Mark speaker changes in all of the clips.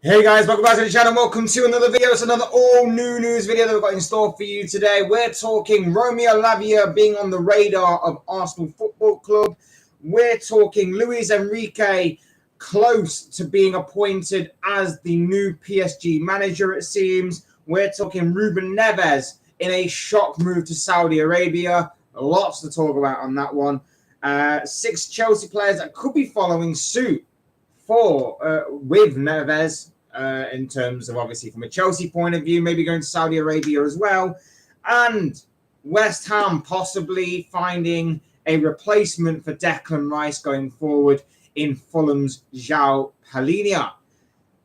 Speaker 1: Hey guys, welcome back to the channel. Welcome to another video. It's another all-new video that we've got in store for you today. We're talking Romeo Lavia being on the radar of Arsenal Football Club. We're talking Luis Enrique close to being appointed as the new PSG manager, it seems. We're talking Ruben Neves in a shock move to Saudi Arabia. Lots to talk about on that one. 6 Chelsea players that could be following suit with Neves in terms of obviously from a Chelsea point of view, maybe going to Saudi Arabia as well, and West Ham possibly finding a replacement for Declan Rice going forward in Fulham's João Palhinha.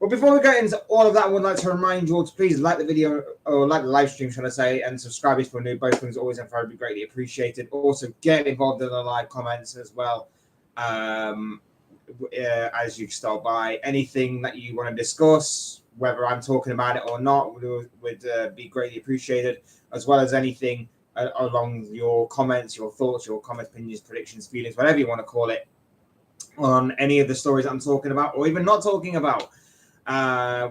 Speaker 1: But before we get into all of that, I would like to remind you all to please like the video, or like the live stream, should I say, and subscribe if you're new. Both things always and very greatly appreciated. Also, get involved in the live comments as well. As you start by anything that you want to discuss, whether I'm talking about it or not, would be greatly appreciated, as well as anything along your comments, your thoughts, your comments, opinions, predictions, feelings, whatever you want to call it, on any of the stories that I'm talking about or even not talking about,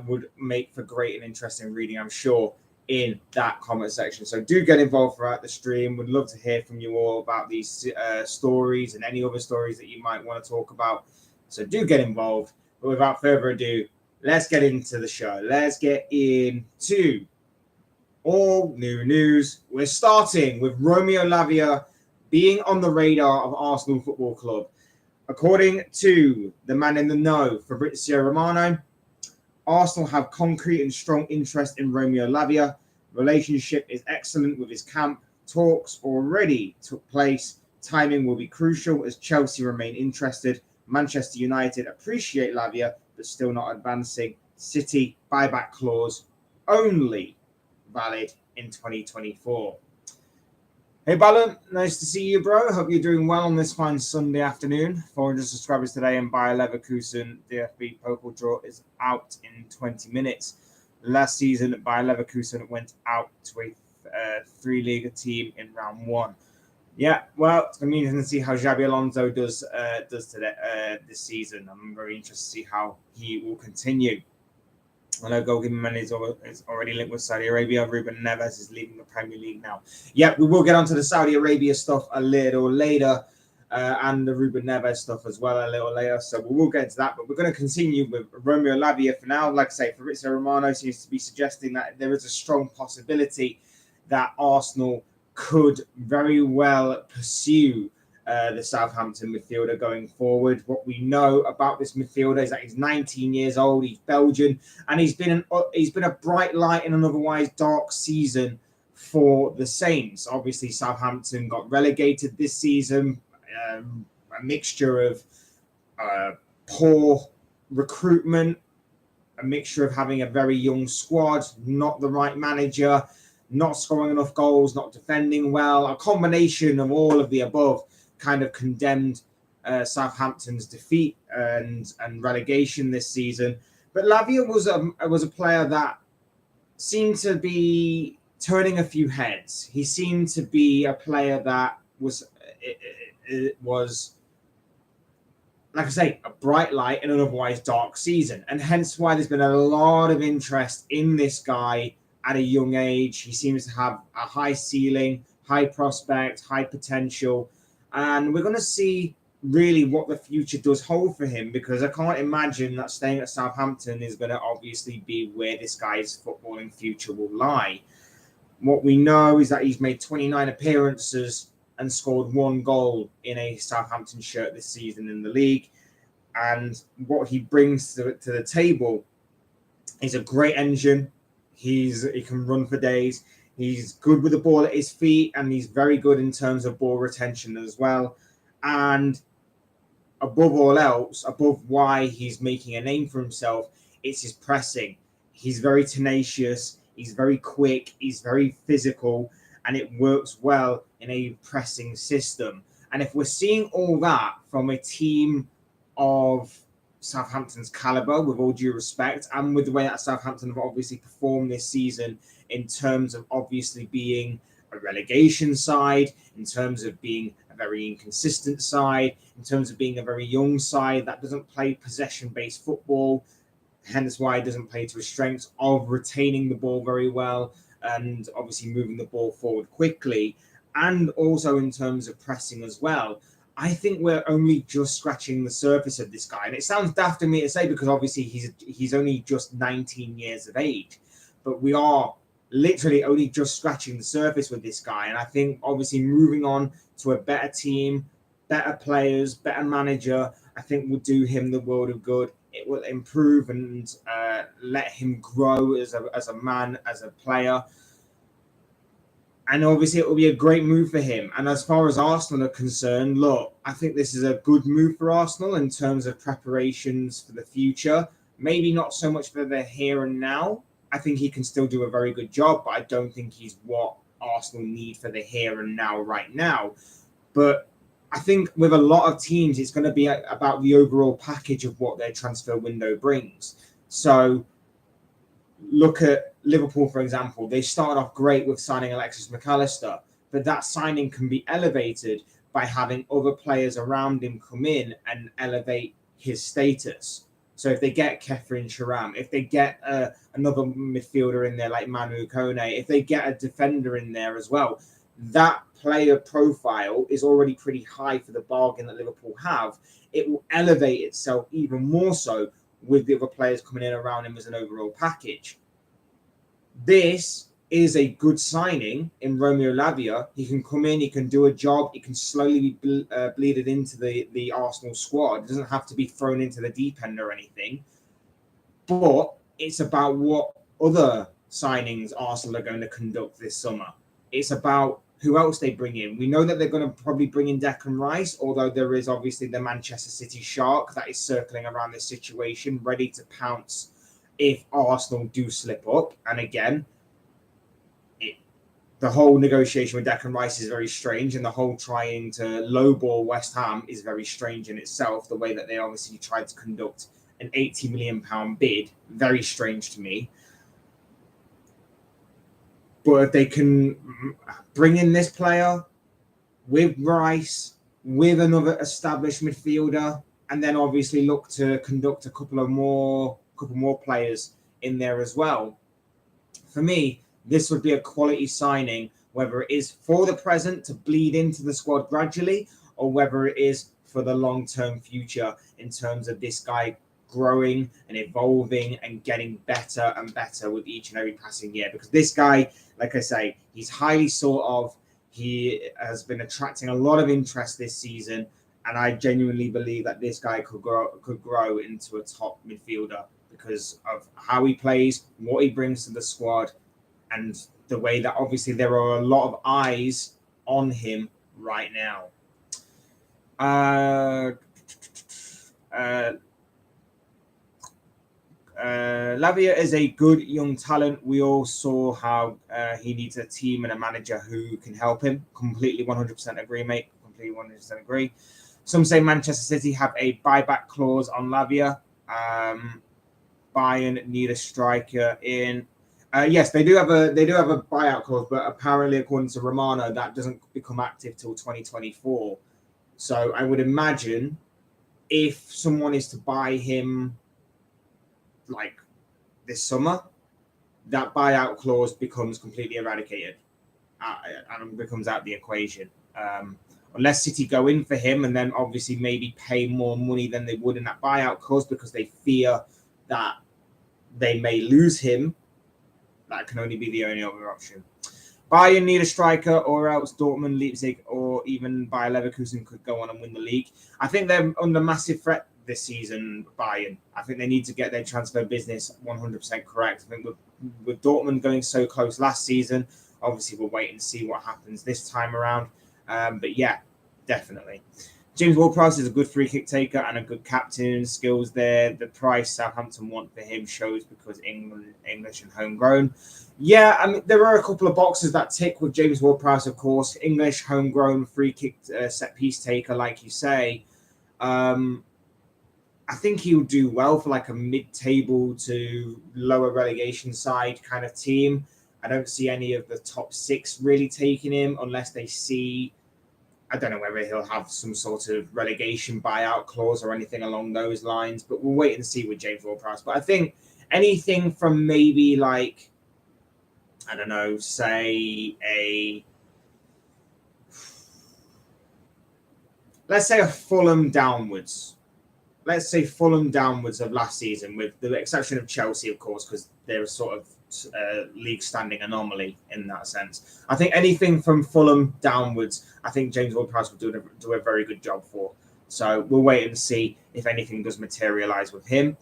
Speaker 1: would make for great and interesting reading, I'm sure, in that comment section. So do get involved throughout the stream. Would love to hear from you all about these stories and any other stories that you might want to talk about. So do get involved. But without further ado, let's get into the show. Let's get into all new news. We're starting with Romeo Lavia being on the radar of Arsenal Football Club. According to the man in the know, Fabrizio Romano, Arsenal have concrete and strong interest in Romeo Lavia. Relationship is excellent with his camp. Talks already took place. Timing will be crucial as Chelsea remain interested. Manchester United appreciate Lavia, but still not advancing. City buyback clause only valid in 2024. Hey Ballon, nice to see you, bro. Hope you're doing well on this fine Sunday afternoon. 400 subscribers today, and Bayer Leverkusen DFB Pokal draw is out in 20 minutes. Last season, Bayer Leverkusen went out to a 3-league team in round 1. Yeah, well, it's going to be interesting to see how Xabi Alonso does today, this season. I'm very interested to see how he will continue. I know goalkeeper man is already linked with Saudi Arabia. Ruben Neves is leaving the Premier League now. Yeah, we will get onto the Saudi Arabia stuff a little later, and the Ruben Neves stuff as well a little later. So we will get into that, but we're going to continue with Romeo Lavia for now. Like I say, Fabrizio Romano seems to be suggesting that there is a strong possibility that Arsenal could very well pursue the Southampton midfielder going forward. What we know about this midfielder is that he's 19 years old, he's Belgian, and he's been a bright light in an otherwise dark season for the Saints. Obviously, Southampton got relegated this season, a mixture of poor recruitment, a mixture of having a very young squad, not the right manager, not scoring enough goals, not defending well. A combination of all of the above kind of condemned Southampton's defeat and relegation this season. But Lavia was a player that seemed to be turning a few heads. He seemed to be a player that was like I say, a bright light in an otherwise dark season, and hence why there's been a lot of interest in this guy at a young age. He seems to have a high ceiling, high prospect, high potential, and we're going to see really what the future does hold for him, because I can't imagine that staying at Southampton is going to obviously be where this guy's footballing future will lie. What we know is that he's made 29 appearances and scored 1 goal in a Southampton shirt this season in the league. And what he brings to the table is a great engine. He can run for days. He's good with the ball at his feet, and he's very good in terms of ball retention as well. And above all else, above why he's making a name for himself, it's his pressing. He's very tenacious. He's very quick. He's very physical, and it works well in a pressing system. And if we're seeing all that from a team of Southampton's caliber, with all due respect, and with the way that Southampton have obviously performed this season in terms of obviously being a relegation side, in terms of being a very inconsistent side, in terms of being a very young side that doesn't play possession-based football, hence why he doesn't play to his strengths of retaining the ball very well and obviously moving the ball forward quickly, and also in terms of pressing as well. I think we're only just scratching the surface of this guy, and it sounds daft to me to say because obviously he's only just 19 years of age, but we are literally only just scratching the surface with this guy. And I think obviously moving on to a better team, better players, better manager, I think will do him the world of good. It will improve and let him grow as a man, as a player. And obviously, it will be a great move for him. And as far as Arsenal are concerned, look, I think this is a good move for Arsenal in terms of preparations for the future. Maybe not so much for the here and now. I think he can still do a very good job, but I don't think he's what Arsenal need for the here and now right now. But I think with a lot of teams, it's going to be about the overall package of what their transfer window brings. So look at Liverpool, for example. They started off great with signing Alexis McAllister, but that signing can be elevated by having other players around him come in and elevate his status. So if they get Kefren Sharam, if they get another midfielder in there like Manu Kone, if they get a defender in there as well, that player profile is already pretty high for the bargain that Liverpool have. It will elevate itself even more so with the other players coming in around him as an overall package. This is a good signing in Romeo Lavia. He can come in, he can do a job, he can slowly be bleeded into the Arsenal squad. It doesn't have to be thrown into the deep end or anything. But it's about what other signings Arsenal are going to conduct this summer. It's about who else they bring in. We know that they're going to probably bring in Declan Rice, although there is obviously the Manchester City shark that is circling around this situation, ready to pounce if Arsenal do slip up. And again, the whole negotiation with Declan Rice is very strange, and the whole trying to lowball West Ham is very strange in itself. The way that they obviously tried to conduct an £80 million bid, very strange to me. But if they can bring in this player with Rice, with another established midfielder, and then obviously look to conduct a couple more players in there as well. For me, this would be a quality signing, whether it is for the present to bleed into the squad gradually, or whether it is for the long-term future in terms of this guy growing and evolving and getting better and better with each and every passing year. Because this guy, like I say, he's highly sought of. He has been attracting a lot of interest this season, and I genuinely believe that this guy could grow into a top midfielder because of how he plays, what he brings to the squad, and the way that obviously there are a lot of eyes on him right now. Lavia is a good young talent. We all saw how he needs a team and a manager who can help him. Completely 100% agree, mate. Completely 100% agree. Some say Manchester City have a buyback clause on Lavia. Bayern need a striker in. Yes, they do have a buyout clause, but apparently, according to Romano, that doesn't become active till 2024. So I would imagine if someone is to buy him like this summer, that buyout clause becomes completely eradicated and becomes out of the equation. Unless City go in for him and then obviously maybe pay more money than they would in that buyout clause because they fear that they may lose him, that can only be the only other option. Bayern need a striker, or else Dortmund, Leipzig, or even Bayer Leverkusen could go on and win the league. I think they're under massive threat this season, Bayern. I think they need to get their transfer business 100% correct. I think with Dortmund going so close last season, obviously we'll wait and see what happens this time around. But yeah, definitely. James Ward-Prowse is a good free kick taker and a good captain. Skills there. The price Southampton want for him shows because English and homegrown. Yeah, I mean, there are a couple of boxes that tick with James Ward-Prowse, of course. English, homegrown, free kick set piece taker, like you say. I think he'll do well for like a mid-table to lower relegation side kind of team. I don't see any of the top six really taking him unless they see I don't know whether he'll have some sort of relegation buyout clause or anything along those lines, but we'll wait and see with James Ward-Prowse. But I think anything from maybe like, I don't know, say let's say a Fulham downwards. Let's say Fulham downwards of last season, with the exception of Chelsea, of course, because they're a sort of league standing anomaly in that sense. I think anything from Fulham downwards, I think James Ward-Prowse will do a very good job for. So we'll wait and see if anything does materialise with him.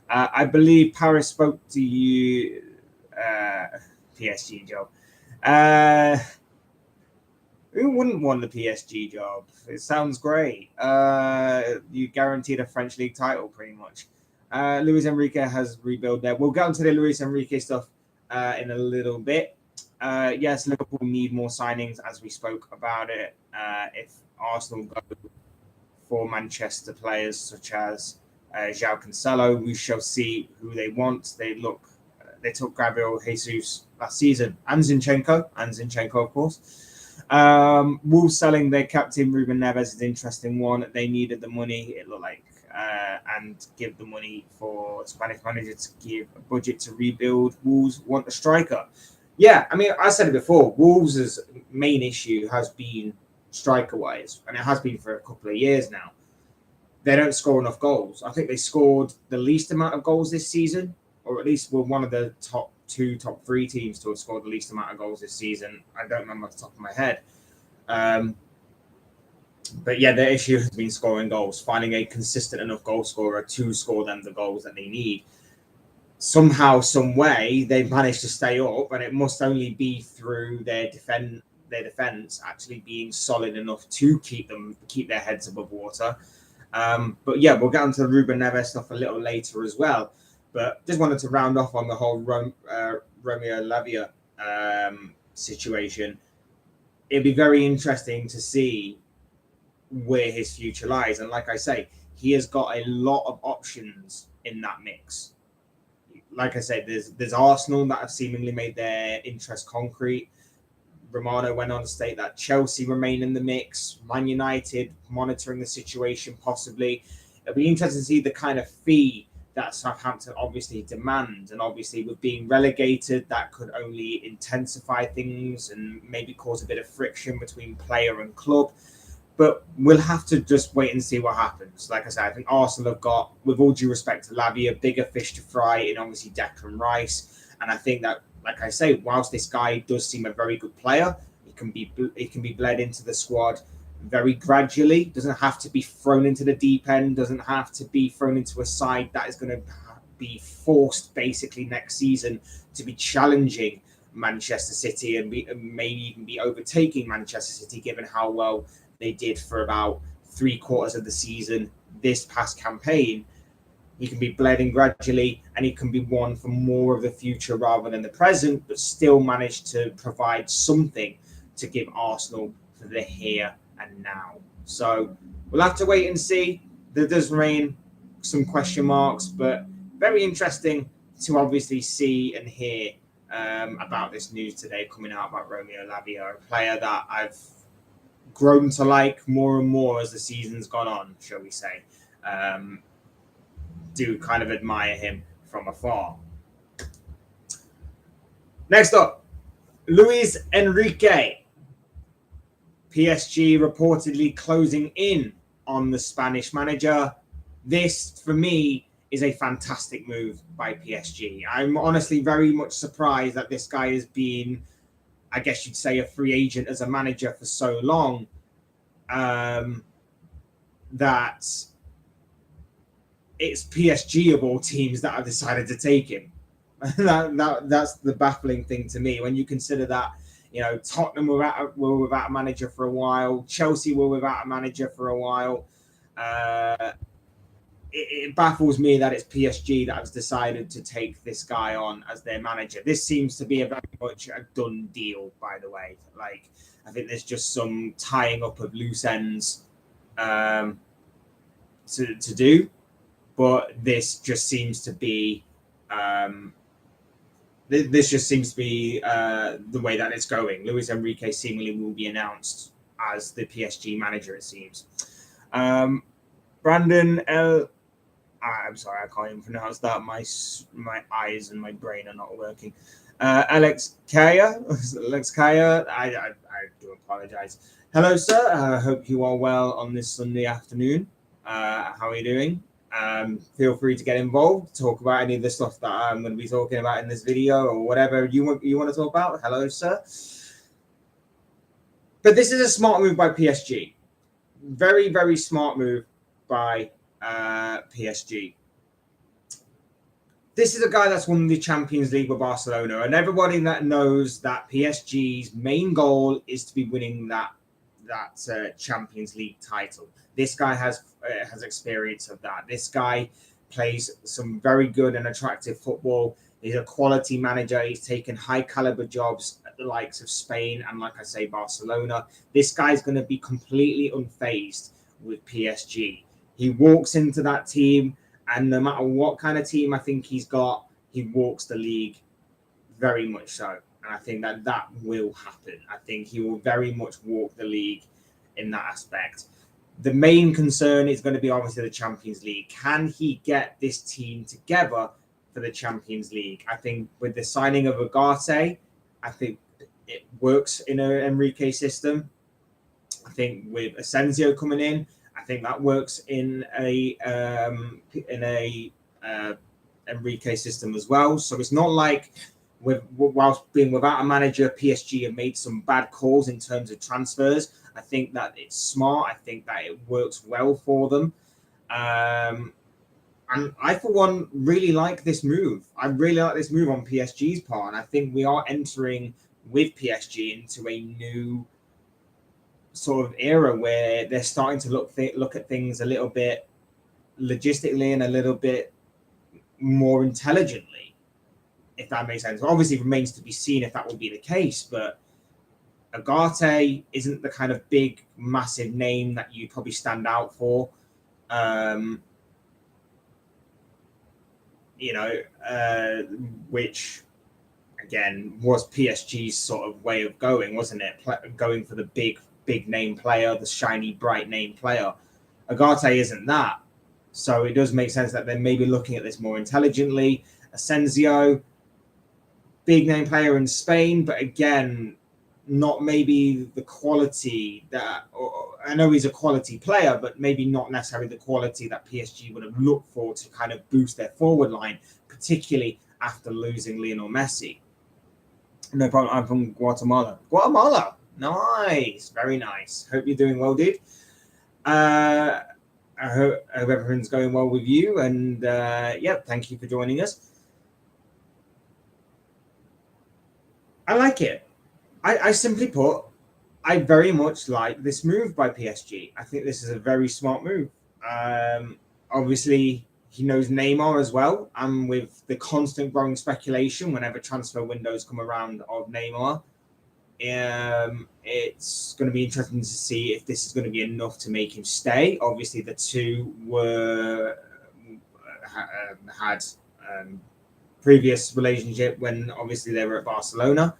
Speaker 1: I believe Paris spoke to you, PSG job. Who wouldn't want the PSG job? It sounds great. You guaranteed a French league title, pretty much. Luis Enrique has rebuilt there. We'll get onto the Luis Enrique stuff in a little bit. Yes, Liverpool need more signings, as we spoke about it. If Arsenal go for Manchester players such as João Cancelo, we shall see who they want. They took Gabriel Jesus last season, and Zinchenko, of course. Wolves selling their captain Ruben Neves is an interesting one. They needed the money, it looked like, and give the money for Spanish manager to give a budget to rebuild. Wolves want a striker. Yeah, I mean, I said it before. Wolves' main issue has been striker-wise, and it has been for a couple of years now. They don't score enough goals. I think they scored the least amount of goals this season, or at least were one of the top 3 teams to have scored the least amount of goals this season. I don't remember off the top of my head. But yeah, their issue has been scoring goals, finding a consistent enough goal scorer to score them the goals that they need. Somehow, some way, they've managed to stay up, and it must only be through their defense actually being solid enough to keep their heads above water. But yeah, we'll get onto the Ruben Neves stuff a little later as well. But just wanted to round off on the whole Romeo Lavia situation. It'd be very interesting to see where his future lies. And like I say, he has got a lot of options in that mix. Like I said, there's Arsenal that have seemingly made their interest concrete. Romano went on to state that Chelsea remain in the mix. Man United monitoring the situation possibly. It'll be interesting to see the kind of fee that Southampton obviously demand, and obviously with being relegated, that could only intensify things and maybe cause a bit of friction between player and club. But we'll have to just wait and see what happens. Like I said, I think Arsenal have got, with all due respect to Lavia, bigger fish to fry in obviously Declan Rice. And I think that, like I say, whilst this guy does seem a very good player, he can be bled into the squad very gradually. Doesn't have to be thrown into the deep end. Doesn't have to be thrown into a side that is going to be forced basically next season to be challenging Manchester City and maybe even be overtaking Manchester City, given how well they did for about 3/4 of the season this past campaign. He can be bled in gradually, and he can be won for more of the future rather than the present, but still manage to provide something to give Arsenal for the here and now. So we'll have to wait and see. There does remain some question marks, but very interesting to obviously see and hear about this news today coming out about Romeo Lavia, a player that I've grown to like more and more as the season's gone on, shall we say. Do kind of admire him from afar. Next up, Luis Enrique. PSG reportedly closing in on the Spanish manager. This, for me, is a fantastic move by PSG. I'm honestly very much surprised that this guy has been, I guess you'd say, a free agent as a manager for so long, that it's PSG of all teams that have decided to take him. That's the baffling thing to me when you consider that, you know, Tottenham were without a manager for a while, Chelsea were without a manager for a while. It baffles me that it's PSG that has decided to take this guy on as their manager. This seems to be a very much a done deal, by the way. Like, I think there's just some tying up of loose ends to do, but this just seems to be the way that it's going. Luis Enrique seemingly will be announced as the PSG manager, it seems. Brandon L. I'm sorry, I can't even pronounce that. My eyes and my brain are not working. Alex Kaya, I do apologize. Hello, sir. I hope you are well on this Sunday afternoon. How are you doing? Feel free to get involved. Talk about any of the stuff that I'm going to be talking about in this video, or whatever you want to talk about. Hello, sir. But this is a smart move by PSG. Very, very smart move by PSG. This is a guy that's won the Champions League with Barcelona, and everybody that knows that PSG's main goal is to be winning that Champions League title. This guy has experience of that. This guy plays some very good and attractive football. He's a quality manager. He's taken high caliber jobs at the likes of Spain and, like I say, Barcelona. This guy's going to be completely unfazed with PSG. He walks into that team, and no matter what kind of team I think he's got, he walks the league very much so. And I think that will happen. I think he will very much walk the league in that aspect. The main concern is going to be obviously the Champions League. Can he get this team together for the Champions League? I think with the signing of Ugarte, I think it works in an Enrique system. I think with Asensio coming in, I think that works in a Enrique system as well. So it's not like whilst being without a manager, PSG have made some bad calls in terms of transfers. I think that it's smart. I think that it works well for them. And I, for one, really like this move. I really like this move on PSG's part. And I think we are entering with PSG into a new sort of era where they're starting to look at things a little bit logistically and a little bit more intelligently, if that makes sense. Obviously, it remains to be seen if that will be the case, but Ugarte isn't the kind of big, massive name that you probably stand out for. Which again was PSG's sort of way of going, wasn't it? Going for the big name player, the shiny, bright name player. Ugarte isn't that. So it does make sense that they're maybe looking at this more intelligently. Asensio, big name player in Spain, but again, not maybe the quality that, I know he's a quality player, but maybe not necessarily the quality that PSG would have looked for to kind of boost their forward line, particularly after losing Lionel Messi. No problem. I'm from Guatemala. Guatemala. Nice. Very nice. Hope you're doing well, dude. I hope everything's going well with you. And thank you for joining us. I like it. I simply put, I very much like this move by PSG. I think this is a very smart move. Obviously, he knows Neymar as well. And with the constant growing speculation whenever transfer windows come around of Neymar, it's going to be interesting to see if this is going to be enough to make him stay. Obviously, the two had previous relationship when obviously they were at Barcelona.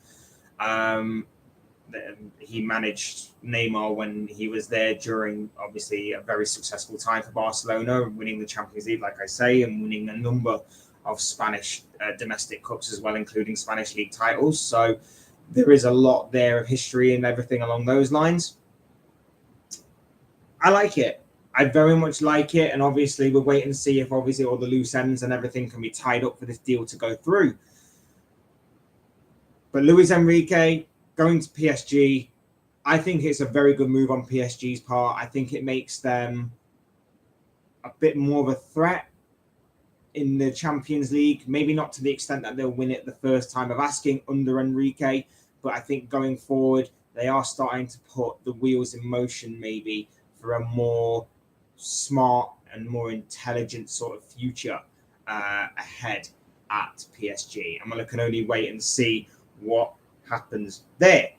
Speaker 1: He managed Neymar when he was there during obviously a very successful time for Barcelona, winning the Champions League, like I say, and winning a number of Spanish domestic cups as well, including Spanish league titles. So there is a lot there of history and everything along those lines. I like it. I very much like it. And obviously we'll wait and see if obviously all the loose ends and everything can be tied up for this deal to go through. But Luis Enrique going to PSG, I think it's a very good move on PSG's part. I think it makes them a bit more of a threat in the Champions League. Maybe not to the extent that they'll win it the first time of asking under Enrique, but I think going forward, they are starting to put the wheels in motion maybe for a more smart and more intelligent sort of future ahead at PSG. And we can only wait and see what happens there.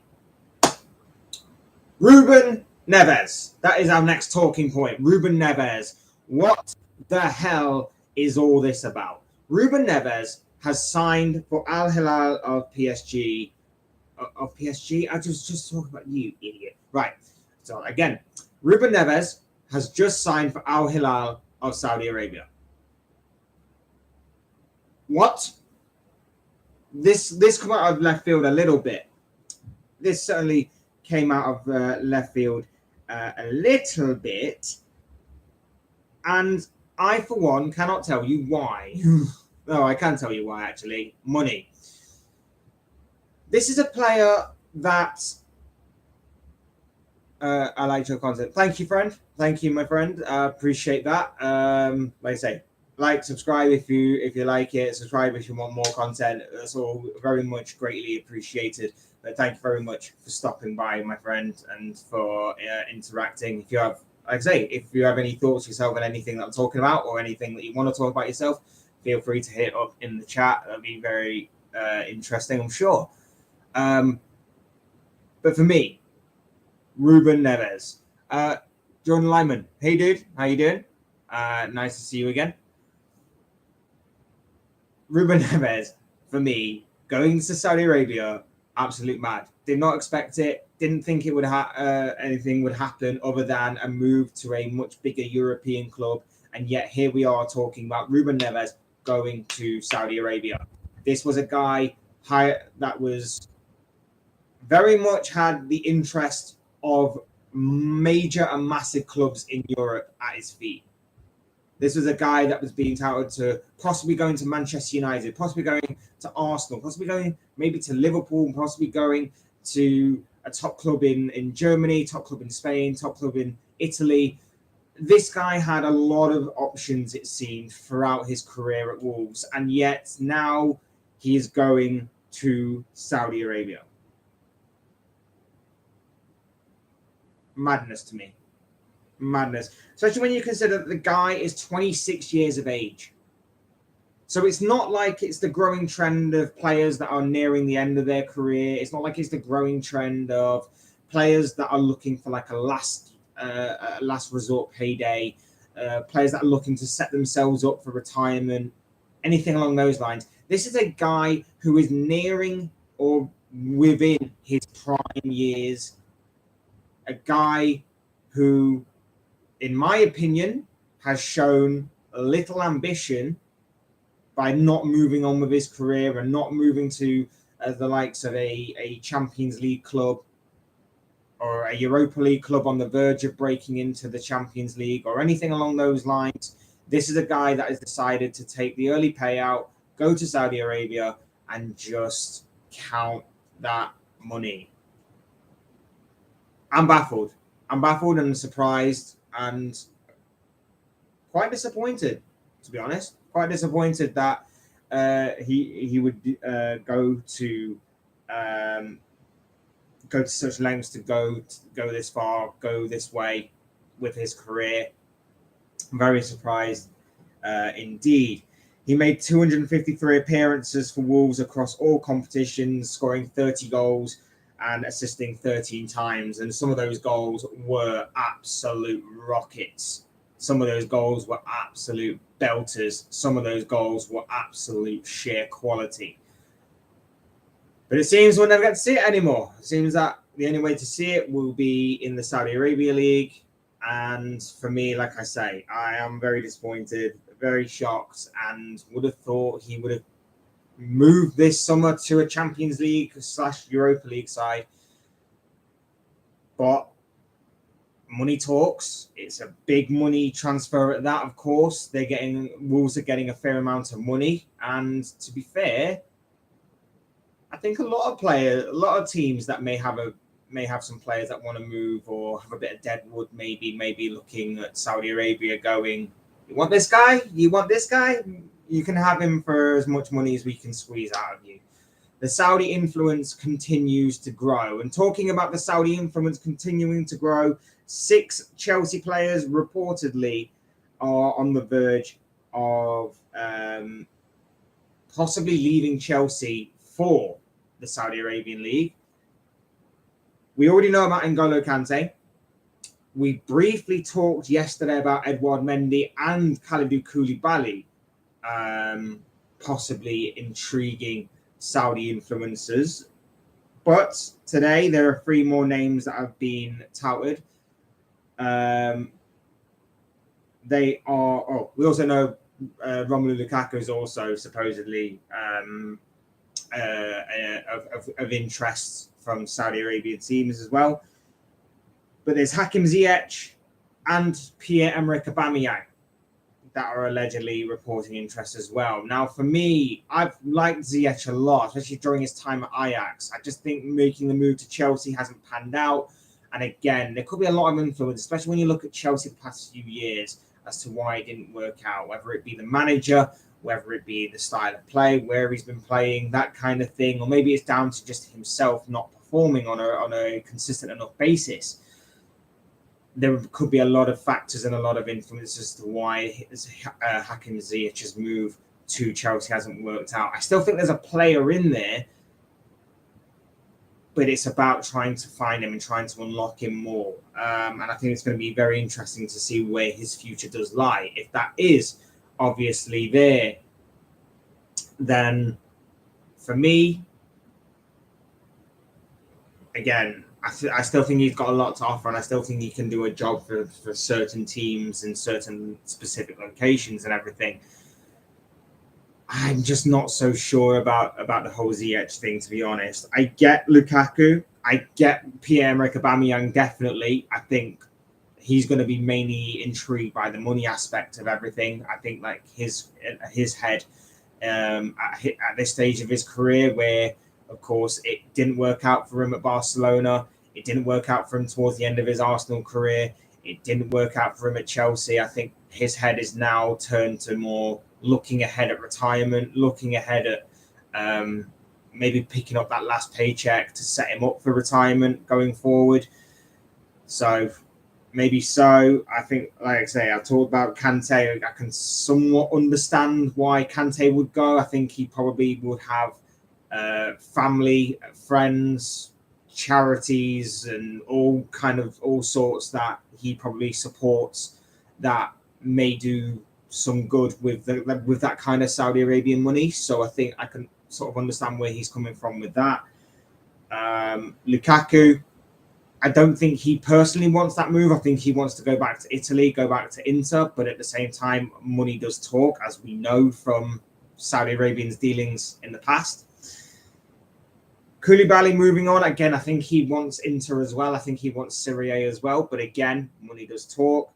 Speaker 1: Ruben Neves. That is our next talking point. Ruben Neves. What the hell is all this about? Ruben Neves has signed for Al Hilal of PSG. Of PSG? I just talk about you, idiot. Right. So again, Ruben Neves has just signed for Al Hilal of Saudi Arabia. What? This came out of left field a little bit. This certainly came out of left field a little bit. And I, for one, cannot tell you why. No, I can tell you why, actually. Money. This is a player that I like your content. Thank you, friend. Thank you, my friend. Appreciate that. Like I say, like, subscribe if you like it. Subscribe if you want more content. That's all very much greatly appreciated. But thank you very much for stopping by, my friend, and for interacting. If you have, like I say, if you have any thoughts yourself on anything that I'm talking about or anything that you want to talk about yourself, feel free to hit up in the chat. That'd be very interesting, I'm sure. But for me, Ruben Neves. Jordan Lyman. Hey, dude. How you doing? Nice to see you again. Ruben Neves, for me, going to Saudi Arabia, absolute mad. Did not expect it. Didn't think it would anything would happen other than a move to a much bigger European club. And yet here we are talking about Ruben Neves going to Saudi Arabia. This was a guy that was very much had the interest of major and massive clubs in Europe at his feet. This was a guy that was being touted to possibly going to Manchester United, possibly going to Arsenal, possibly going maybe to Liverpool, possibly going to a top club in Germany, top club in Spain, top club in Italy. This guy had a lot of options, it seemed, throughout his career at Wolves, and yet now he is going to Saudi Arabia. Madness to me. Madness. Especially when you consider that the guy is 26 years of age. So it's not like it's the growing trend of players that are nearing the end of their career. It's not like it's the growing trend of players that are looking for like a last resort payday, players that are looking to set themselves up for retirement, anything along those lines. This is a guy who is nearing or within his prime years. A guy who, in my opinion, has shown little ambition by not moving on with his career and not moving to the likes of a Champions League club or a Europa League club on the verge of breaking into the Champions League or anything along those lines. This is a guy that has decided to take the early payout, go to Saudi Arabia, and just count that money. I'm baffled. I'm baffled and surprised and quite disappointed, to be honest. Quite disappointed that he would go to such lengths to go this far, go this way with his career. I'm very surprised indeed. He made 253 appearances for Wolves across all competitions, scoring 30 goals and assisting 13 times. And some of those goals were absolute rockets. Some of those goals were absolute belters. Some of those goals were absolute sheer quality. But it seems we'll never get to see it anymore. It seems that the only way to see it will be in the Saudi Arabia League. And for me, like I say, I am very disappointed, very shocked, and would have thought he would have moved this summer to a Champions League / Europa League side. But money talks. It's a big money transfer at that, of course. Wolves are getting a fair amount of money. And to be fair, I think a lot of teams that may have some players that want to move or have a bit of deadwood, maybe looking at Saudi Arabia going, you want this guy? You want this guy? You can have him for as much money as we can squeeze out of you. The Saudi influence continues to grow. And talking about the Saudi influence continuing to grow, 6 Chelsea players reportedly are on the verge of possibly leaving Chelsea for the Saudi Arabian League. We already know about N'Golo Kante. We briefly talked yesterday about Edouard Mendy and Kalidou Koulibaly possibly intriguing Saudi influencers. But today there are 3 more names that have been touted. They are. Oh, we also know Romelu Lukaku is also supposedly of interest from Saudi Arabian teams as well. But there's Hakim Ziyech and Pierre-Emerick Aubameyang that are allegedly reporting interest as well. Now, for me, I've liked Ziyech a lot, especially during his time at Ajax. I just think making the move to Chelsea hasn't panned out. And again, there could be a lot of influence, especially when you look at Chelsea the past few years, as to why it didn't work out, whether it be the manager, whether it be the style of play, where he's been playing, that kind of thing. Or maybe it's down to just himself not performing on a consistent enough basis. There could be a lot of factors and a lot of influence as to why Hakim Ziyech's move to Chelsea hasn't worked out. I still think there's a player in there, but it's about trying to find him and trying to unlock him more. And I think it's going to be very interesting to see where his future does lie. If that is obviously there, then for me, again, I still think he's got a lot to offer, and I still think he can do a job for certain teams in certain specific locations and everything. I'm just not so sure about the whole Ziyech thing, to be honest. I get Lukaku. I get Pierre-Emerick Aubameyang, definitely. I think he's going to be mainly intrigued by the money aspect of everything. I think like his head at this stage of his career, where, of course, it didn't work out for him at Barcelona. It didn't work out for him towards the end of his Arsenal career. It didn't work out for him at Chelsea. I think his head is now turned to more looking ahead at retirement, looking ahead at maybe picking up that last paycheck to set him up for retirement going forward. So maybe so. I think, like I say, I talked about Kante. I can somewhat understand why Kante would go. I think he probably would have family, friends, charities, and all sorts that he probably supports that may do some good with that kind of Saudi Arabian money. So I think I can sort of understand where he's coming from with that. Lukaku, I don't think he personally wants that move. I think he wants to go back to Italy, go back to Inter, but at the same time, money does talk, as we know from Saudi Arabian's dealings in the past. Koulibaly moving on. Again, I think he wants Inter as well. I think he wants Serie A as well. But again, money does talk.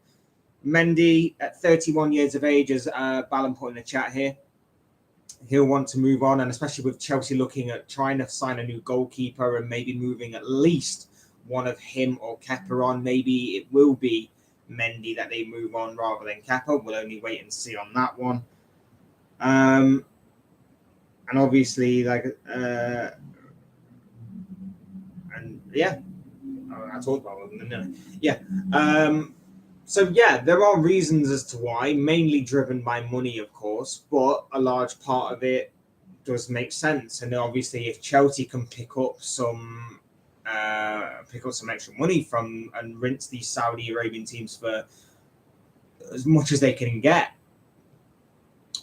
Speaker 1: Mendy, at 31 years of age, as Ballon put in the chat here, he'll want to move on. And especially with Chelsea looking at trying to sign a new goalkeeper and maybe moving at least one of him or Kepa on. Maybe it will be Mendy that they move on rather than Kepa. We'll only wait and see on that one. And obviously, I talked about it, didn't I? Yeah. So, there are reasons as to why, mainly driven by money, of course, but a large part of it does make sense. And obviously, if Chelsea can pick up some extra money from and rinse these Saudi Arabian teams for as much as they can get,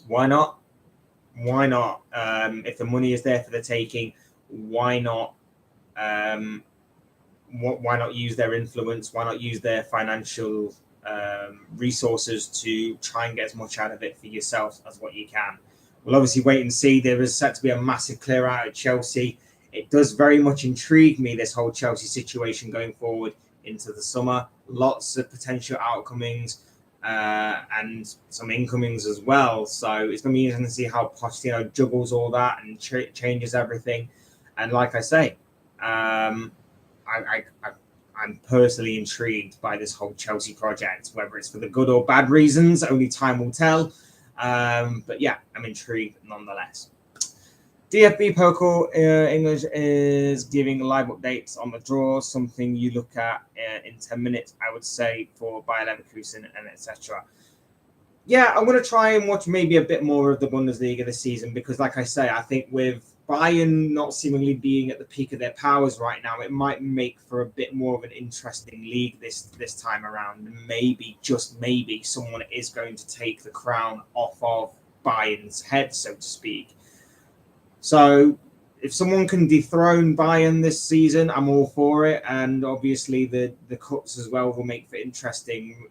Speaker 1: why not? Why not? If the money is there for the taking, why not? Why not use their influence? Why not use their financial resources to try and get as much out of it for yourself as what you can? We'll obviously wait and see. There is set to be a massive clear out at Chelsea. It does very much intrigue me, this whole Chelsea situation going forward into the summer. Lots of potential outcomings and some incomings as well. So it's going to be interesting to see how Pochettino juggles all that and changes everything. And like I say, I'm personally intrigued by this whole Chelsea project, whether it's for the good or bad reasons, only time will tell. But yeah, I'm intrigued nonetheless. DFB Pokal English is giving live updates on the draws, something you look at in 10 minutes, I would say, for Bayer Leverkusen and etc. Yeah, I'm going to try and watch maybe a bit more of the Bundesliga this season because, like I say, I think with Bayern not seemingly being at the peak of their powers right now, it might make for a bit more of an interesting league this time around. Maybe, just maybe, someone is going to take the crown off of Bayern's head, so to speak. So, if someone can dethrone Bayern this season, I'm all for it. And obviously the cuts as well will make for interesting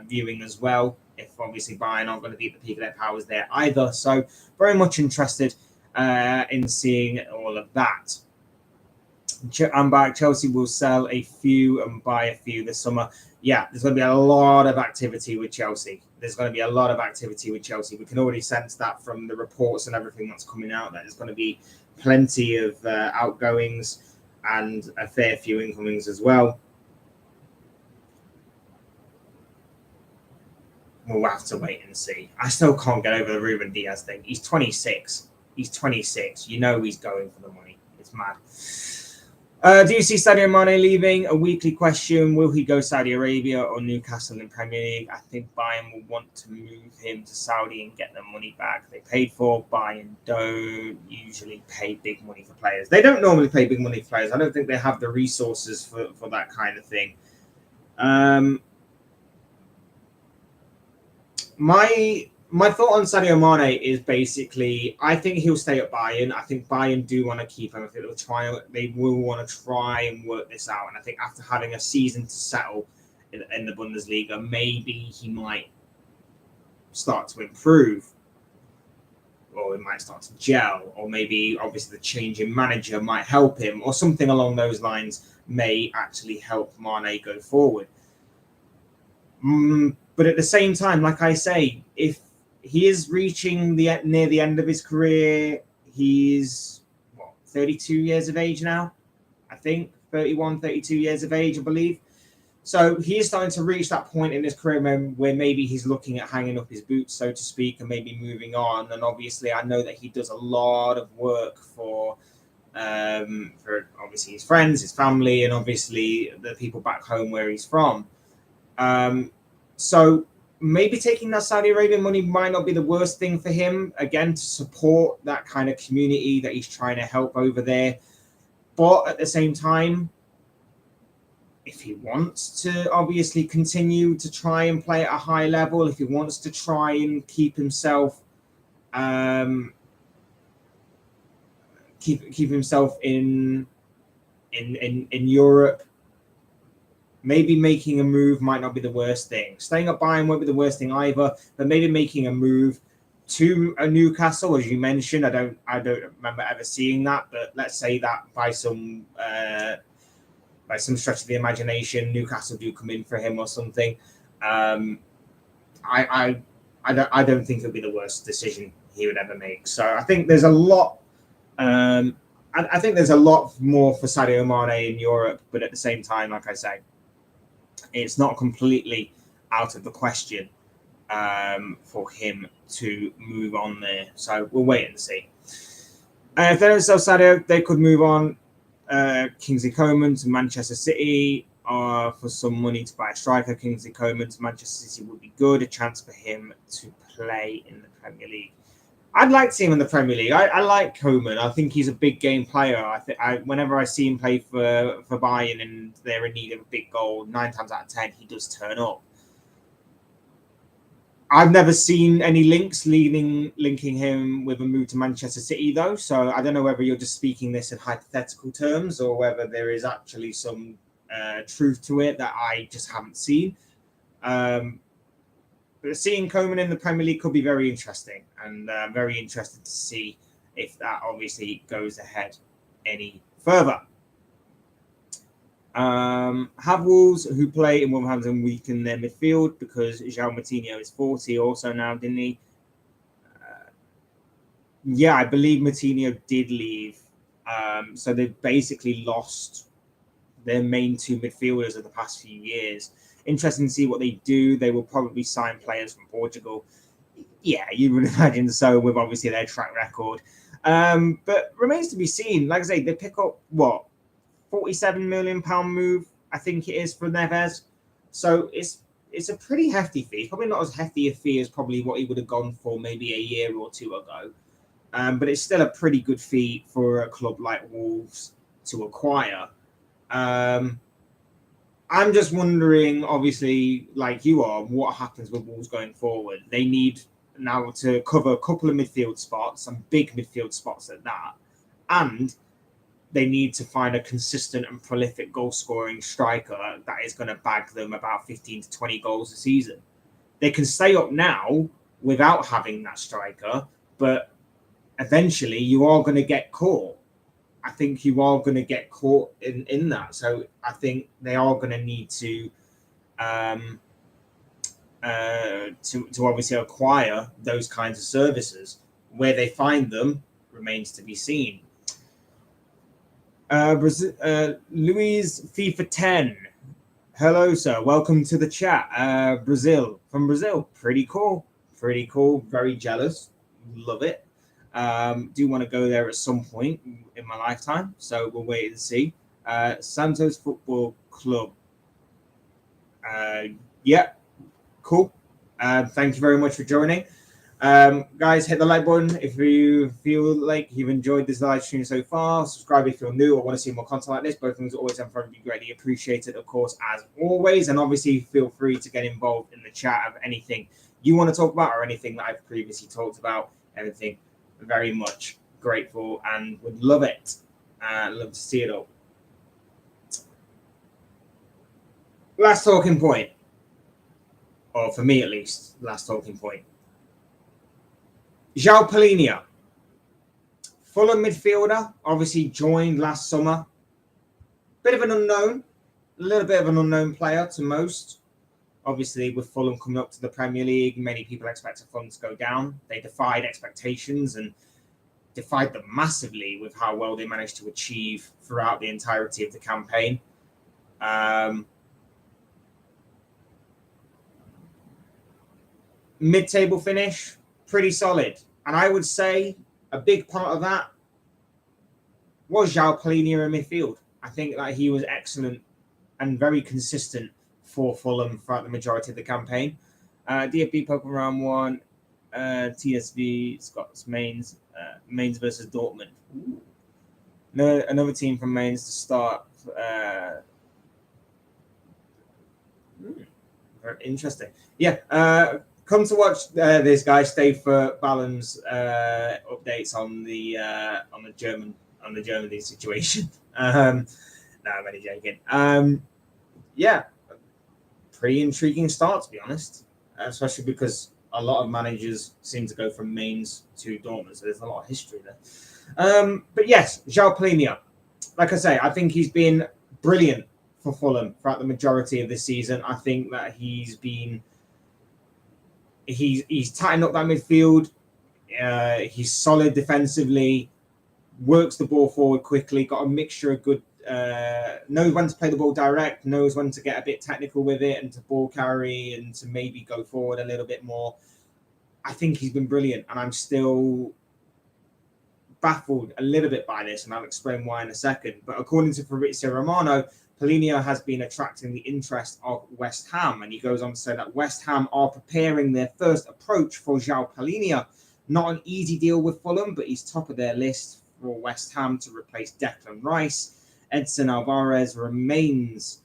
Speaker 1: viewing as well. If obviously Bayern aren't going to be at the peak of their powers there either. So very much interested in seeing all of that. I'm back. Chelsea will sell a few and buy a few this summer. Yeah, there's going to be a lot of activity with Chelsea. There's going to be a lot of activity with Chelsea. We can already sense that from the reports and everything that's coming out, that there's going to be plenty of outgoings and a fair few incomings as well. We'll have to wait and see. I still can't get over the Ruben Diaz thing. He's 26. He's 26. You know he's going for the money. It's mad. Do you see Sadio Mane leaving? A weekly question. Will he go Saudi Arabia or Newcastle in Premier League? I think Bayern will want to move him to Saudi and get their money back they paid for. Bayern don't usually pay big money for players. They don't normally pay big money for players. I don't think they have the resources for that kind of thing. My thought on Sadio Mane is basically, I think he'll stay at Bayern. I think Bayern do want to keep him. I think they will want to try and work this out. And I think after having a season to settle in the Bundesliga, maybe he might start to improve, or it might start to gel, or maybe obviously the change in manager might help him, or something along those lines may actually help Mane go forward. But at the same time, like I say, if he is reaching near the end of his career, he's 32 years of age now, I think 31, 32 years of age, I believe. So he is starting to reach that point in his career where maybe he's looking at hanging up his boots, so to speak, and maybe moving on. And obviously, I know that he does a lot of work for obviously his friends, his family, and obviously the people back home where he's from. So maybe taking that Saudi Arabian money might not be the worst thing for him, again, to support that kind of community that he's trying to help over there. But at the same time, if he wants to obviously continue to try and play at a high level, if he wants to try and keep himself keep himself in Europe, maybe making a move might not be the worst thing. Staying at Bayern won't be the worst thing either, but maybe making a move to a Newcastle, as you mentioned. I don't remember ever seeing that, but let's say that by some stretch of the imagination, Newcastle do come in for him or something. I don't think it'll be the worst decision he would ever make. So I think there's a lot. I think there's a lot more for Sadio Mane in Europe, but at the same time, like I say, it's not completely out of the question for him to move on there. So we'll wait and see. If they don't sell Sadio, they could move on Kingsley Coman to Manchester City for some money to buy a striker. Kingsley Coman to Manchester City would be good. A chance for him to play in the Premier League. I'd like to see him in the Premier League. I like Coman. I think he's a big game player. Whenever I see him play for Bayern and they're in need of a big goal, 9 times out of 10, he does turn up. I've never seen any links linking him with a move to Manchester City, though. So I don't know whether you're just speaking this in hypothetical terms or whether there is actually some truth to it that I just haven't seen. But seeing Coman in the Premier League could be very interesting, and I'm very interested to see if that obviously goes ahead any further. Have Wolves who play in Wolverhampton weaken their midfield because João Moutinho is 40 also now, didn't he? Yeah, I believe Moutinho did leave. So they've basically lost their main 2 midfielders of the past few years. Interesting to see what they do. They will probably sign players from Portugal. Yeah, you would imagine so, with obviously their track record. But remains to be seen. Like I say, they pick up, £47 million move, I think it is, for Neves. So it's a pretty hefty fee. It's probably not as hefty a fee as probably what he would have gone for maybe a year or 2 ago. But it's still a pretty good fee for a club like Wolves to acquire. I'm just wondering, obviously, like you are, what happens with Wolves going forward. They need now to cover a couple of midfield spots, some big midfield spots at that. and they need to find a consistent and prolific goal-scoring striker that is going to bag them about 15 to 20 goals a season. They can stay up now without having that striker, but eventually you are going to get caught. I think you are going to get caught in that. So I think they are going to need to obviously acquire those kinds of services. Where they find them remains to be seen. Luis FIFA 10. Hello, sir. Welcome to the chat. Brazil. From Brazil. Pretty cool. Pretty cool. Very jealous. Love it. Do want to go there at some point in my lifetime. So we'll wait and see. Santos Football Club. Yeah. Cool. Thank you very much for joining. Guys, hit the like button if you feel like you've enjoyed this live stream so far. Subscribe if you're new or want to see more content like this. Both things are always and forever be greatly appreciated, of course, as always. And obviously, feel free to get involved in the chat of anything you want to talk about or anything that I've previously talked about. Everything very much grateful and would love it. Love to see it all. Last talking point, or for me at least, last talking point. João Palhinha, Fulham midfielder, obviously joined last summer. Bit of an unknown, a little bit of an unknown player to most. Obviously, with Fulham coming up to the Premier League, many people expected Fulham to go down. They defied expectations and defied them massively with how well they managed to achieve throughout the entirety of the campaign. Mid-table finish, pretty solid. And I would say a big part of that was João Palhinha in midfield. I think that he was excellent and very consistent for Fulham throughout the majority of the campaign. DFB Poker Round 1, TSV, Scott's Mainz versus Dortmund. No, another team from Mainz to start. Very interesting. Yeah, come to watch this guy. Stay for Balance updates on the Germany situation. No, I'm only joking. Yeah, pretty intriguing start, to be honest, especially because a lot of managers seem to go from Mainz to Dortmund, so there's a lot of history there. But yes, João Palhinha, like I say, I think he's been brilliant for Fulham throughout the majority of this season. I think that he's tightened up that midfield. He's solid defensively, works the ball forward quickly, got a mixture of good, knows when to play the ball direct, knows when to get a bit technical with it and to ball carry and to maybe go forward a little bit more. I think he's been brilliant, and I'm still baffled a little bit by this, and I'll explain why in a second. But according to Fabrizio Romano, Palhinha has been attracting the interest of West Ham, and he goes on to say that West Ham are preparing their first approach for João Palhinha. Not an easy deal with Fulham, but he's top of their list for West Ham to replace Declan Rice. Edson Alvarez remains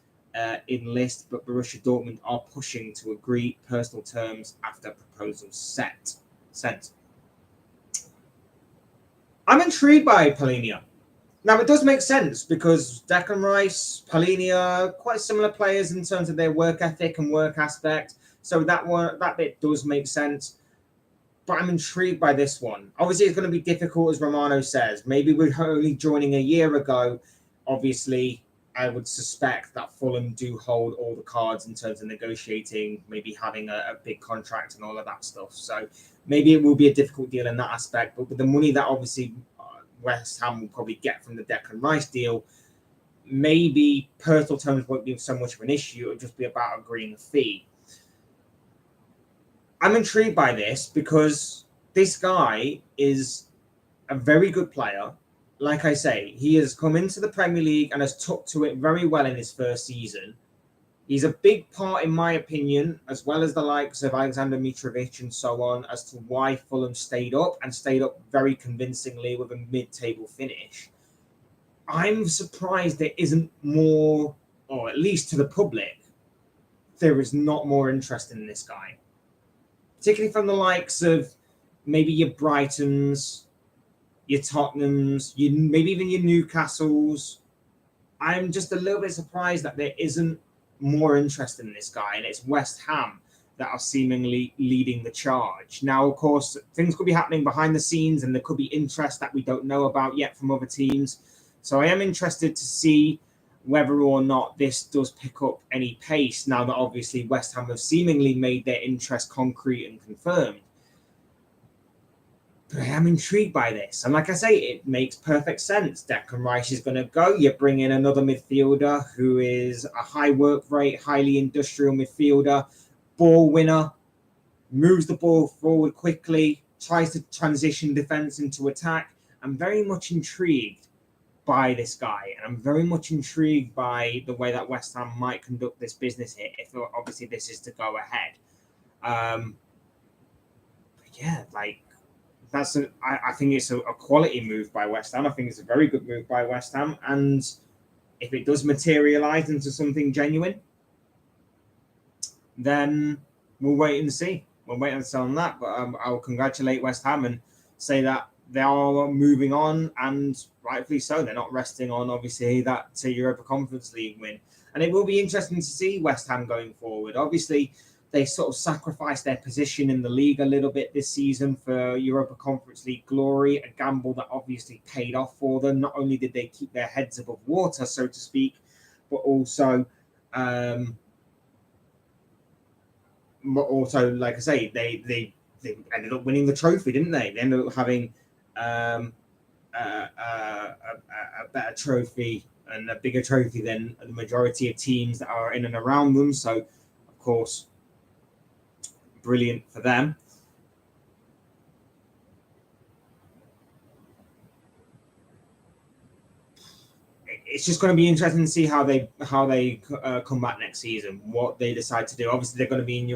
Speaker 1: in list, but Borussia Dortmund are pushing to agree personal terms after proposals sent. I'm intrigued by Palhinha. Now, it does make sense because Declan Rice, Palhinha, quite similar players in terms of their work ethic and work aspect. So that bit does make sense. But I'm intrigued by this one. Obviously, it's going to be difficult, as Romano says. Maybe we're only joining a year ago. Obviously, I would suspect that Fulham do hold all the cards in terms of negotiating, maybe having a big contract and all of that stuff. So maybe it will be a difficult deal in that aspect. But with the money that obviously West Ham will probably get from the Declan Rice deal, maybe personal terms won't be so much of an issue. It'll just be about agreeing a fee. I'm intrigued by this because this guy is a very good player. Like I say, he has come into the Premier League and has took to it very well in his first season. He's a big part, in my opinion, as well as the likes of Alexander Mitrovic and so on, as to why Fulham stayed up very convincingly with a mid-table finish. I'm surprised there isn't more, or at least to the public, there is not more interest in this guy. Particularly from the likes of maybe your Brightons, your Tottenhams, maybe even your Newcastles. I'm just a little bit surprised that there isn't more interest in this guy, and it's West Ham that are seemingly leading the charge. Now, of course, things could be happening behind the scenes, and there could be interest that we don't know about yet from other teams. So I am interested to see whether or not this does pick up any pace now that obviously West Ham have seemingly made their interest concrete and confirmed. But I am intrigued by this. And like I say, it makes perfect sense. Declan Rice is going to go. You bring in another midfielder who is a high work rate, highly industrial midfielder, ball winner, moves the ball forward quickly, tries to transition defense into attack. I'm very much intrigued by this guy. And I'm very much intrigued by the way that West Ham might conduct this business here, if obviously this is to go ahead. I think it's a quality move by West Ham. I think it's a very good move by West Ham. And if it does materialise into something genuine, then we'll wait and see. We'll wait and see on that. But I'll congratulate West Ham and say that they are moving on, and rightfully so. They're not resting on, obviously, that Europa Conference League win. And it will be interesting to see West Ham going forward. Obviously, they sort of sacrificed their position in the league a little bit this season for Europa Conference League glory, a gamble that obviously paid off for them. Not only did they keep their heads above water, so to speak, but also, like I say, they ended up winning the trophy, didn't they? They ended up having a better trophy and a bigger trophy than the majority of teams that are in and around them. So, of course, brilliant for them. It's just going to be interesting to see how they come back next season, what they decide to do. Obviously, they're going to be in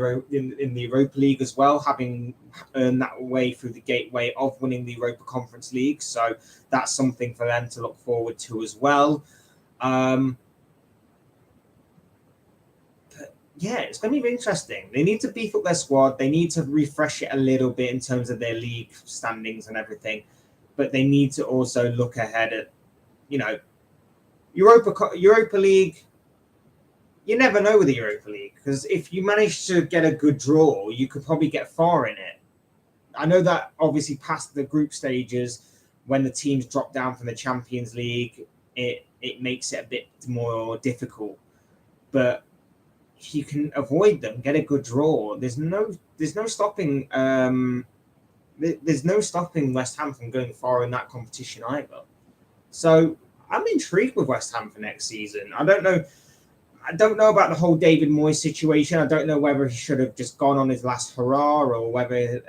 Speaker 1: the Europa League as well, having earned that way through the gateway of winning the Europa Conference League. So that's something for them to look forward to as well. Yeah, it's going to be interesting. They need to beef up their squad. They need to refresh it a little bit in terms of their league standings and everything. But they need to also look ahead at, Europa League. You never know with the Europa League, because if you manage to get a good draw, you could probably get far in it. I know that obviously past the group stages, when the teams drop down from the Champions League, it makes it a bit more difficult. But if you can avoid them, get a good draw, there's no stopping there's no stopping West Ham from going far in that competition either. So I'm intrigued with West Ham for next season. I don't know about the whole David Moyes situation. I don't know whether he should have just gone on his last hurrah, or whether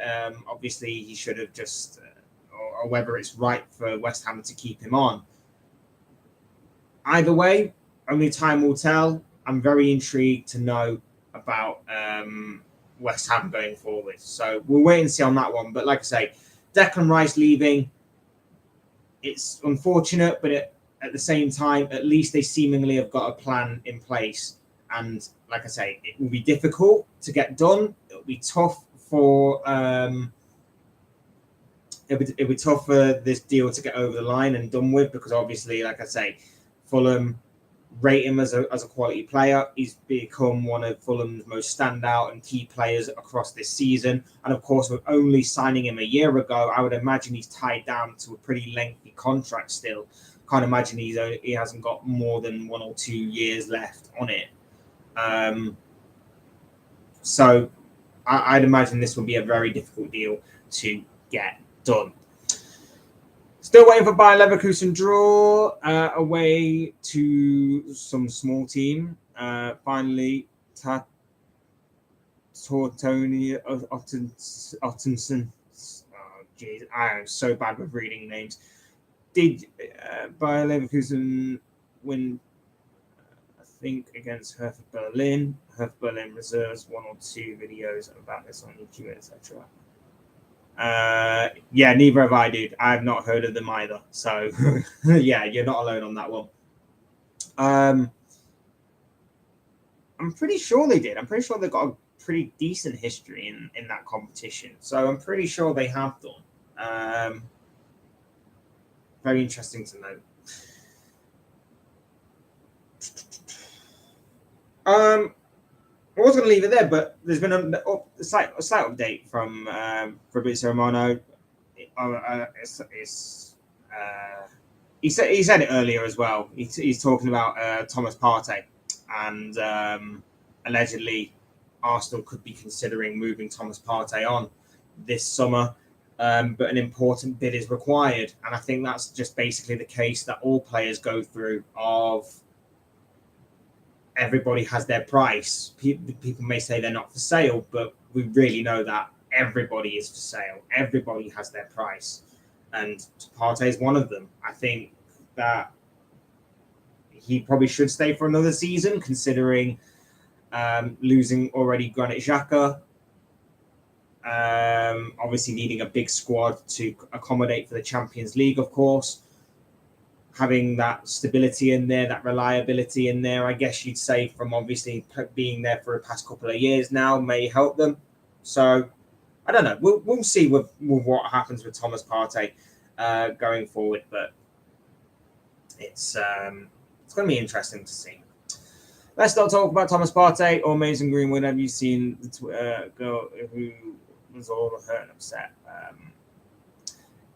Speaker 1: obviously he should have just or whether it's right for West Ham to keep him on. Either way, only time will tell. I'm very intrigued to know about West Ham going forward. So we'll wait and see on that one. But like I say, Declan Rice leaving, it's unfortunate, but at the same time, at least they seemingly have got a plan in place. And like I say, it will be difficult to get done. It'll be tough for it'll be tough for this deal to get over the line and done with, because obviously, like I say, Fulham rate him as a quality player. He's become one of Fulham's most standout and key players across this season. And of course, with only signing him a year ago, I would imagine he's tied down to a pretty lengthy contract still. Can't imagine he hasn't got more than 1 or 2 years left on it. So I'd imagine this will be a very difficult deal to get done. Still waiting for Bayer Leverkusen draw away to some small team. Finally, Tortoni Ottensen. Oh, jeez, I am so bad with reading names. Did Bayer Leverkusen win, I think, against Hertha Berlin? Hertha Berlin reserves 1 or 2 videos about this on YouTube, etc. Yeah, neither have I, dude. I have not heard of them either. So, yeah, you're not alone on that one. I'm pretty sure they did. I'm pretty sure they've got a pretty decent history in that competition. So I'm pretty sure they have done. Very interesting to know. I was going to leave it there, but there's been a slight update from Fabrizio Romano. He said it earlier as well. He's talking about Thomas Partey, and allegedly Arsenal could be considering moving Thomas Partey on this summer, but an important bid is required, and I think that's just basically the case that all players go through. Of everybody has their price. People may say they're not for sale, but we really know that everybody is for sale. Everybody has their price, and Partey is one of them. I think that he probably should stay for another season, considering losing already Granit Xhaka. Obviously needing a big squad to accommodate for the Champions League, of course. Having that stability in there, that reliability in there, I guess you'd say, from obviously being there for the past couple of years now, may help them. So I don't know. We'll see with what happens with Thomas Partey going forward, but it's going to be interesting to see. Let's not talk about Thomas Partey or Mason Greenwood. Have you seen the girl who was all hurt and upset?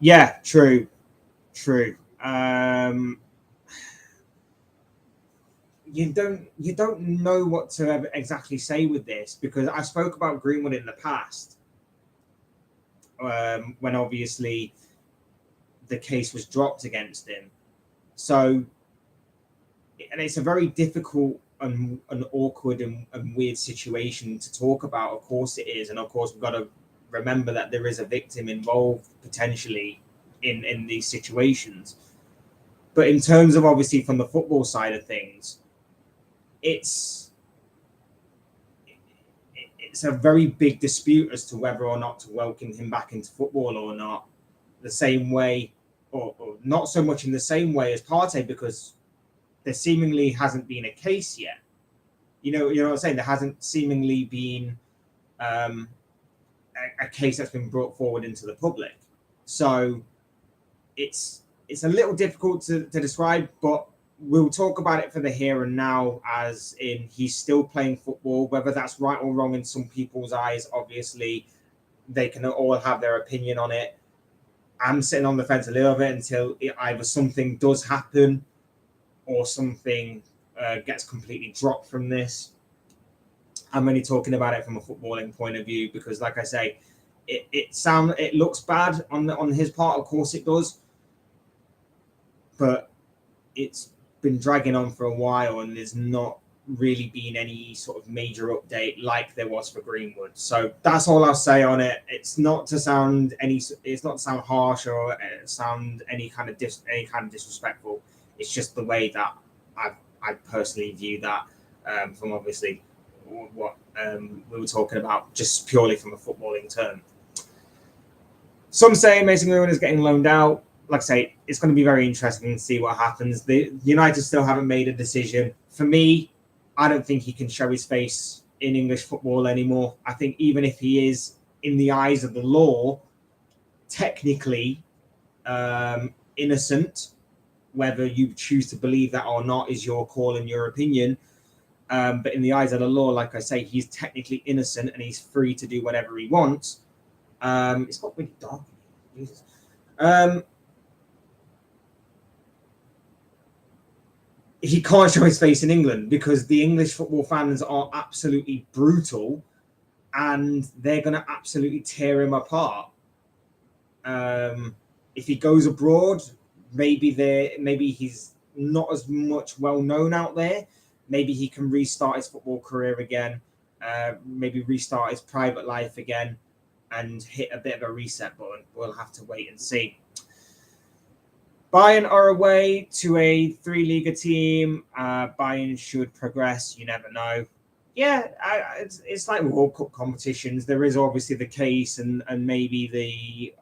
Speaker 1: Yeah, true. You don't know what to exactly say with this, because I spoke about Greenwood in the past, when obviously the case was dropped against him. So, and it's a very difficult and an awkward and weird situation to talk about. Of course it is, and of course we've got to remember that there is a victim involved potentially in these situations. But in terms of obviously from the football side of things, it's a very big dispute as to whether or not to welcome him back into football or not. The same way, or not so much in the same way as Partey, because there seemingly hasn't been a case yet. You know what I'm saying? There hasn't seemingly been a case that's been brought forward into the public. So it's a little difficult to describe, but we'll talk about it for the here and now, as in he's still playing football. Whether that's right or wrong in some people's eyes, obviously, they can all have their opinion on it. I'm sitting on the fence a little bit until either something does happen or something gets completely dropped from this. I'm only talking about it from a footballing point of view because, like I say, it looks bad on his part. Of course it does, but it's been dragging on for a while, and there's not really been any sort of major update like there was for Greenwood. So that's all I'll say on it. It's not to sound harsh or sound any kind of disrespectful. It's just the way that I personally view that, from obviously what we were talking about, just purely from a footballing term. Some say Mason Greenwood is getting loaned out. Like I say, it's going to be very interesting to see what happens. The United still haven't made a decision. For me, I don't think he can show his face in English football anymore. I think even if he is, in the eyes of the law, technically innocent, whether you choose to believe that or not is your call and your opinion. But in the eyes of the law, like I say, he's technically innocent and he's free to do whatever he wants. It's got really dark. Jesus. He can't show his face in England because the English football fans are absolutely brutal and they're going to absolutely tear him apart. If he goes abroad, maybe he's not as much well known out there. Maybe he can restart his football career again, maybe restart his private life again and hit a bit of a reset button. We'll have to wait and see. Bayern are away to a 3-Liga team. Bayern should progress. You never know. Yeah, it's like World Cup competitions. There is obviously the case and maybe the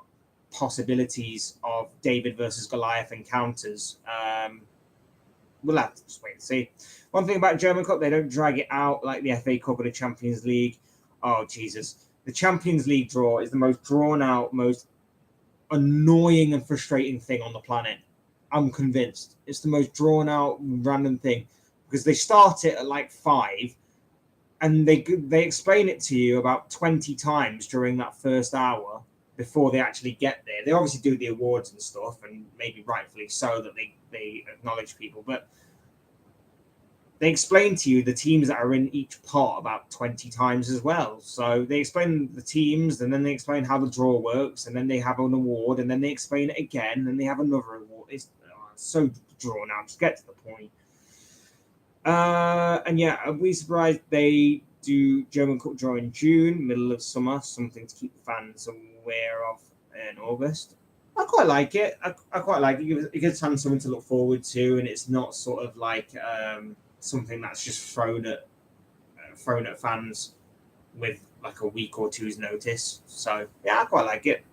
Speaker 1: possibilities of David versus Goliath encounters. We'll have to just wait and see. One thing about German Cup, they don't drag it out like the FA Cup or the Champions League. Oh, Jesus. The Champions League draw is the most drawn out, most annoying and frustrating thing on the planet. I'm convinced it's the most drawn out random thing because they start it at like 5 and they explain it to you about 20 times during that first hour before they actually get there. They obviously do the awards and stuff, and maybe rightfully so that they acknowledge people, but they explain to you the teams that are in each part about 20 times as well. So they explain the teams, and then they explain how the draw works, and then they have an award, and then they explain it again, and they have another award. It's so drawn out. Just get to the point. And yeah, are we surprised they do German Cup draw in June, middle of summer, something to keep the fans aware of in August? I quite like it. I quite like it. It gives fans something to look forward to, and it's not sort of like something that's just thrown at fans with like a week or two's notice. So yeah, I quite like it.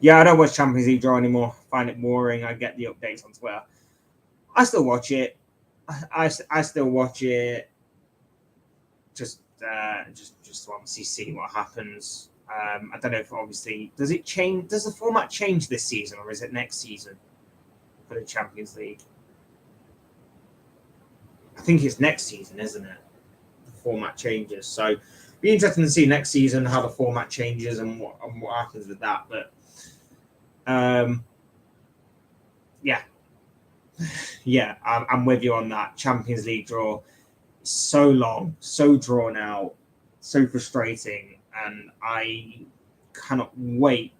Speaker 1: Yeah, I don't watch Champions League draw anymore. I find it boring. I get the updates on Twitter. I still watch it. I still watch it. Just to obviously see what happens. I don't know if obviously does it change? Does the format change this season, or is it next season for the Champions League? I think it's next season, isn't it? The format changes, so be interesting to see next season how the format changes and what happens with that. But yeah, I'm with you on that. Champions League draw, so long, so drawn out, so frustrating, and I cannot wait.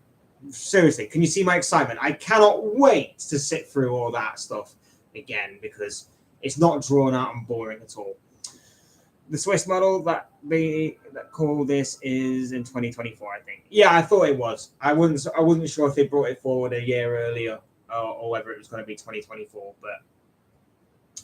Speaker 1: Seriously, can you see my excitement? I cannot wait to sit through all that stuff again because it's not drawn out and boring at all. The Swiss model that call this is in 2024, I think. Yeah, I thought it was. I wasn't sure if they brought it forward a year earlier or whether it was going to be 2024, but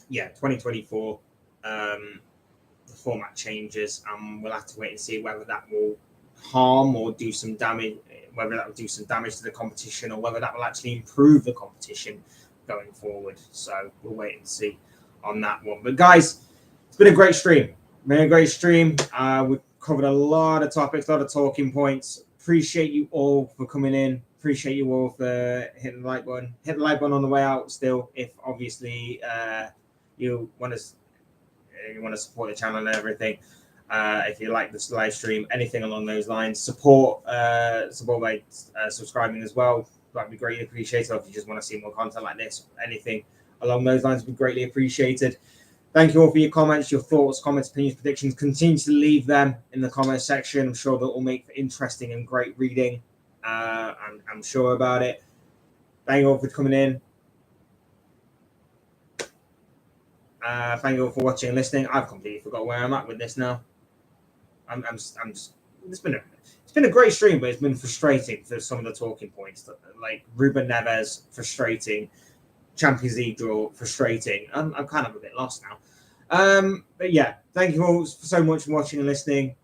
Speaker 1: yeah, 2024. The format changes, and we'll have to wait and see whether that will harm or do some damage, whether that will do some damage to the competition, or whether that will actually improve the competition going forward. So we'll wait and see on that one. But guys, it's been a great stream. We've covered a lot of topics, a lot of talking points. Appreciate you all for coming in. Appreciate you all for hitting the like button. Hit the like button on the way out still, if obviously you want to support the channel and everything. If you like this live stream, anything along those lines, support by subscribing as well. That'd be greatly appreciated. Or if you just want to see more content like this, anything along those lines would be greatly appreciated. Thank you all for your comments, your thoughts, comments, opinions, predictions. Continue to leave them in the comment section. I'm sure that will make for interesting and great reading. I'm sure about it. Thank you all for coming in. Thank you all for watching and listening. I've completely forgot where I'm at with this now. I'm just. It's been a great stream, but it's been frustrating for some of the talking points. Like Ruben Neves, frustrating. Champions League draw, frustrating. I'm kind of a bit lost now. But yeah, thank you all so much for watching and listening.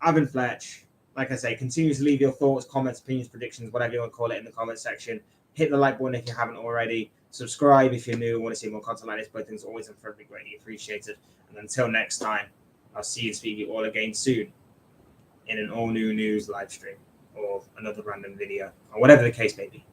Speaker 1: I've been Fletch. Like I say, continue to leave your thoughts, comments, opinions, predictions, whatever you want to call it, in the comment section. Hit the like button if you haven't already. Subscribe if you're new and want to see more content like this. Both things are always incredibly greatly appreciated. And until next time, I'll see and speak to you all again soon in an all New-Newz live stream or another random video or whatever the case may be.